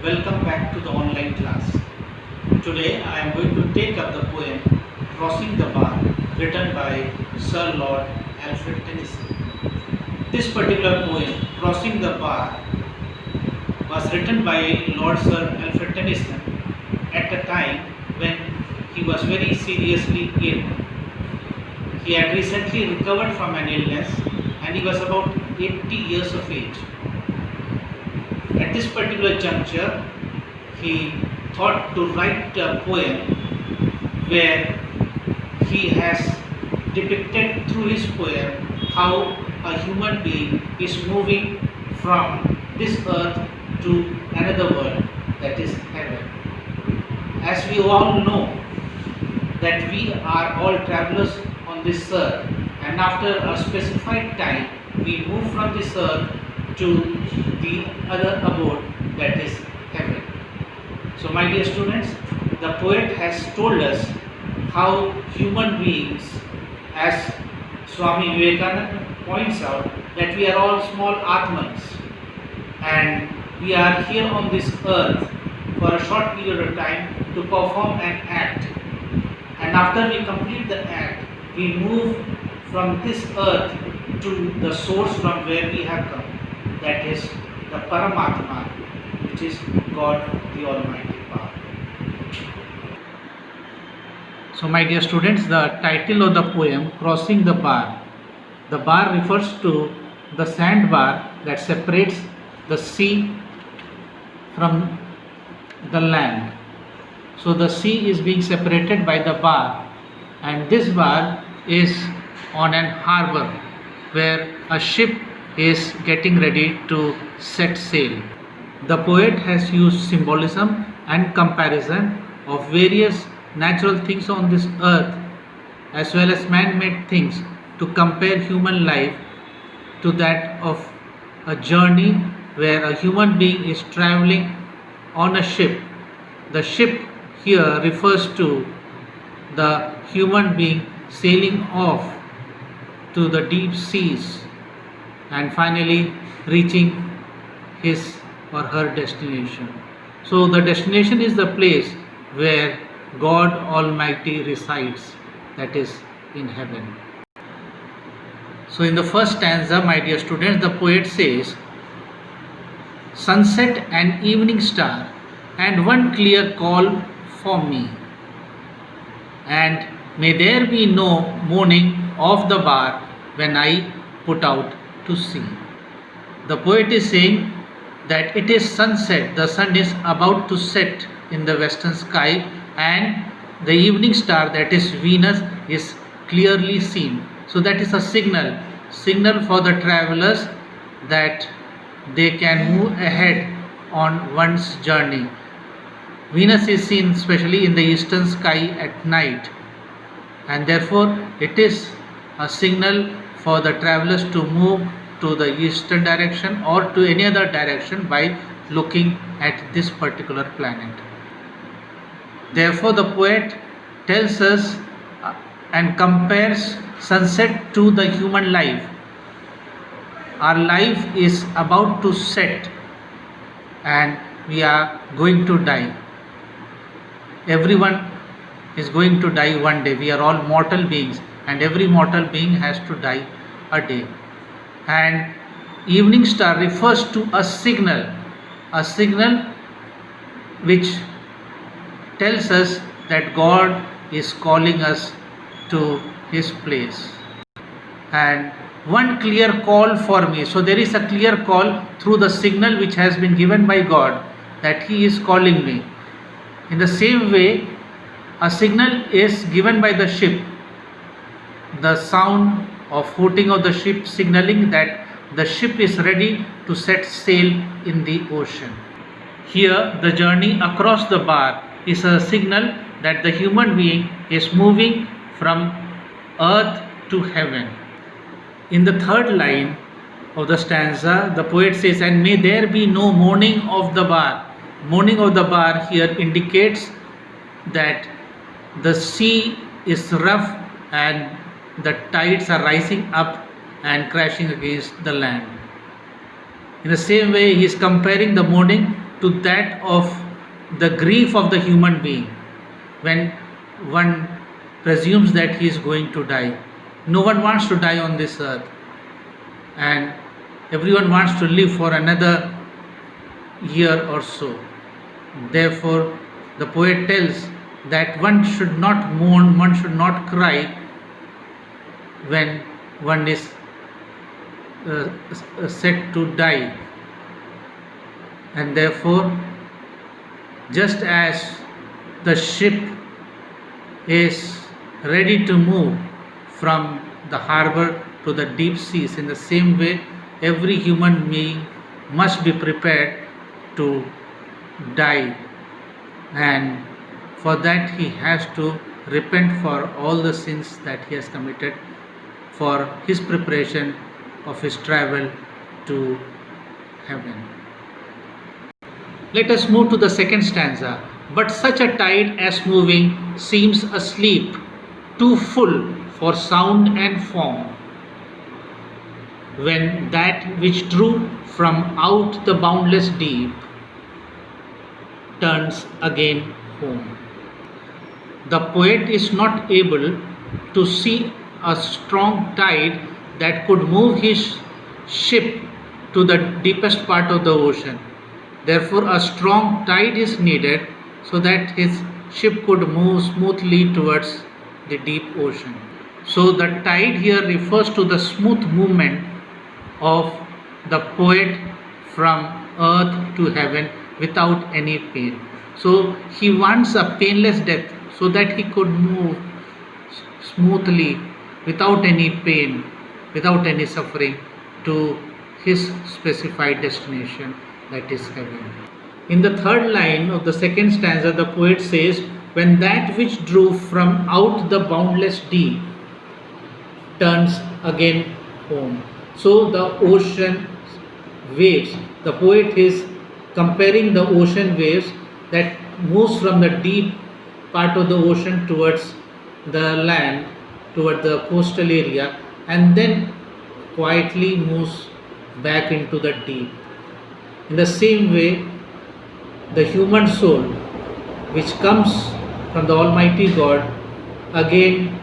Welcome back to the online class. Today I am going to take up the poem Crossing the Bar written by Sir Lord Alfred Tennyson. This particular poem, Crossing the Bar, was written by Lord Sir Alfred Tennyson at a time when he was very seriously ill. He had recently recovered from an illness and he was about 80 years of age. At this particular juncture, he thought to write a poem where he has depicted through his poem how a human being is moving from this earth to another world, that is heaven. As we all know that we are all travelers on this earth, and after a specified time we move from this earth to the other abode, that is heaven. So my dear students, the poet has told us how human beings, as Swami Vivekananda points out, that we are all small Atmans and we are here on this earth for a short period of time to perform an act, and after we complete the act we move from this earth to the source from where we have come, that is the Paramatma, which is God the Almighty Power. So my dear students, the title of the poem, Crossing the Bar. The bar refers to the sandbar that separates the sea from the land. So the sea is being separated by the bar, and this bar is on an harbor where a ship is getting ready to set sail. The poet has used symbolism and comparison of various natural things on this earth as well as man-made things to compare human life to that of a journey where a human being is traveling on a ship. The ship here refers to the human being sailing off to the deep seas and finally reaching his or her destination. So the destination is the place where God Almighty resides, that is in heaven. So in the first stanza, my dear students, the poet says, sunset and evening star and one clear call for me, and may there be no mourning of the bar when I put out to sea. The poet is saying that it is sunset, the sun is about to set in the western sky, and the evening star, that is Venus, is clearly seen. So that is a signal for the travelers that they can move ahead on one's journey. Venus is seen especially in the eastern sky at night, and therefore it is a signal for the travelers to move to the eastern direction or to any other direction by looking at this particular planet. Therefore the poet tells us and compares sunset to the human life. Our life is about to set and we are going to die. Everyone is going to die one day. We are all mortal beings and every mortal being has to die a day. And evening star refers to a signal which tells us that God is calling us to his place. And one clear call for me. So there is a clear call through the signal which has been given by God that he is calling me. In the same way, a signal is given by the ship. The sound of hooting of the ship signaling that the ship is ready to set sail in the ocean. Here, the journey across the bar is a signal that the human being is moving from earth to heaven. In the third line of the stanza, the poet says, and may there be no mourning of the bar. Mourning of the bar here indicates that the sea is rough and the tides are rising up and crashing against the land. In the same way, he is comparing the mourning to that of the grief of the human being when one presumes that he is going to die. No one wants to die on this earth, and everyone wants to live for another year or so. Therefore, the poet tells that one should not mourn, one should not cry when one is set to die. And therefore, just as the ship is ready to move from the harbor to the deep seas, in the same way every human being must be prepared to die, and for that he has to repent for all the sins that he has committed for his preparation of his travel to heaven. Let us move to the second stanza. But such a tide as moving seems asleep, too full for sound and form, when that which drew from out the boundless deep turns again home. The poet is not able to see a strong tide that could move his ship to the deepest part of the ocean. Therefore, a strong tide is needed so that his ship could move smoothly towards the deep ocean. So, the tide here refers to the smooth movement of the poet from earth to heaven without any pain. So, he wants a painless death so that he could move smoothly without any pain, without any suffering to his specified destination, that is heaven. In the third line of the second stanza, the poet says, when that which drew from out the boundless deep turns again home. So the ocean waves, the poet is comparing the ocean waves that moves from the deep part of the ocean towards the land, toward the coastal area, and then quietly moves back into the deep. In the same way, the human soul, which comes from the Almighty God, again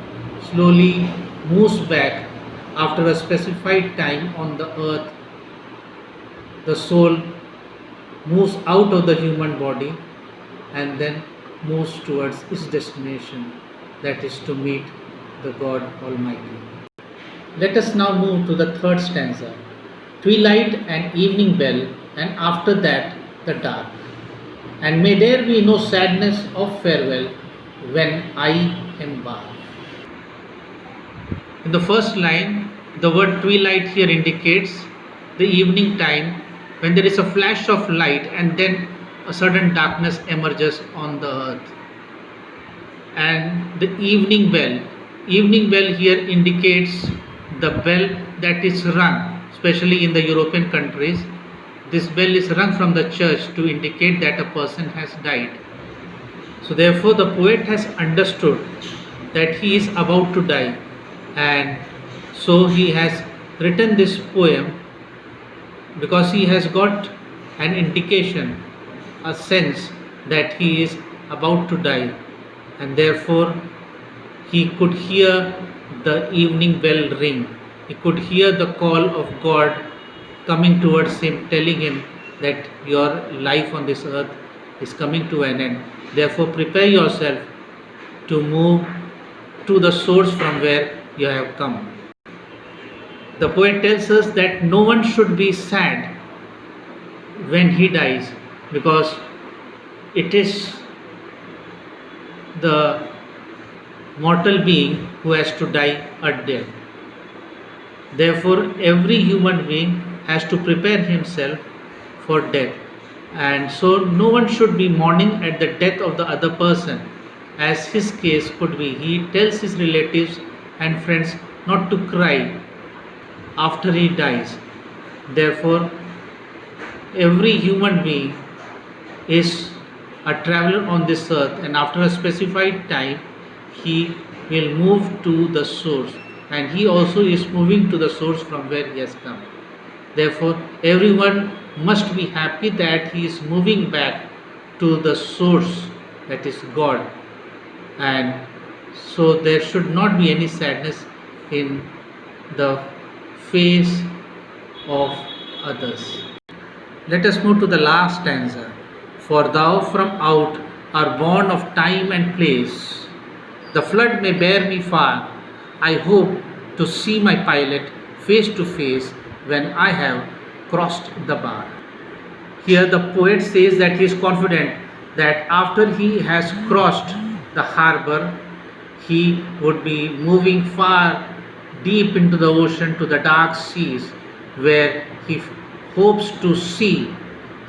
slowly moves back after a specified time on the earth. The soul moves out of the human body and then moves towards its destination, that is to meet the God Almighty. Let us now move to the third stanza. Twilight and evening bell, and after that the dark. And may there be no sadness of farewell when I embark. In the first line, the word twilight here indicates the evening time when there is a flash of light and then a sudden darkness emerges on the earth. And the evening bell here indicates the bell that is rung, especially in the European countries. This bell is rung from the church to indicate that a person has died. So therefore the poet has understood that he is about to die, and so he has written this poem because he has got an indication, a sense that he is about to die, and therefore he could hear the evening bell ring. He could hear the call of God coming towards him, telling him that your life on this earth is coming to an end. Therefore, prepare yourself to move to the source from where you have come. The poet tells us that no one should be sad when he dies, because it is the mortal being who has to die at death. Therefore, every human being has to prepare himself for death, and so no one should be mourning at the death of the other person, as his case could be. He tells his relatives and friends not to cry after he dies. Therefore, every human being is a traveler on this earth, and after a specified time he will move to the source, and he also is moving to the source from where he has come. Therefore, everyone must be happy that he is moving back to the source, that is God, and so there should not be any sadness in the face of others. Let us move to the last stanza. For thou from out are born of time and place. The flood may bear me far. I hope to see my pilot face to face when I have crossed the bar. Here the poet says that he is confident that after he has crossed the harbor, he would be moving far deep into the ocean to the dark seas where he hopes to see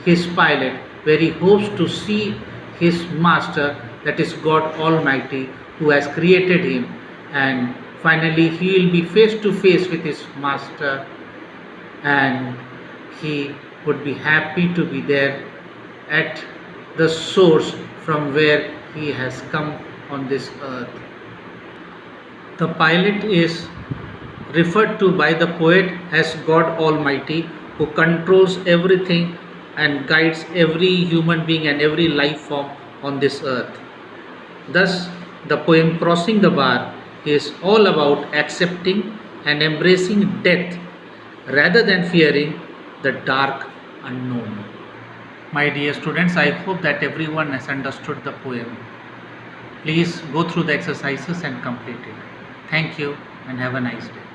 his pilot, where he hopes to see his master, that is God Almighty, who has created him, and finally he will be face to face with his master, and he would be happy to be there at the source from where he has come on this earth. The pilot is referred to by the poet as God Almighty, who controls everything and guides every human being and every life form on this earth. Thus, the poem Crossing the Bar is all about accepting and embracing death rather than fearing the dark unknown. My dear students, I hope that everyone has understood the poem. Please go through the exercises and complete it. Thank you and have a nice day.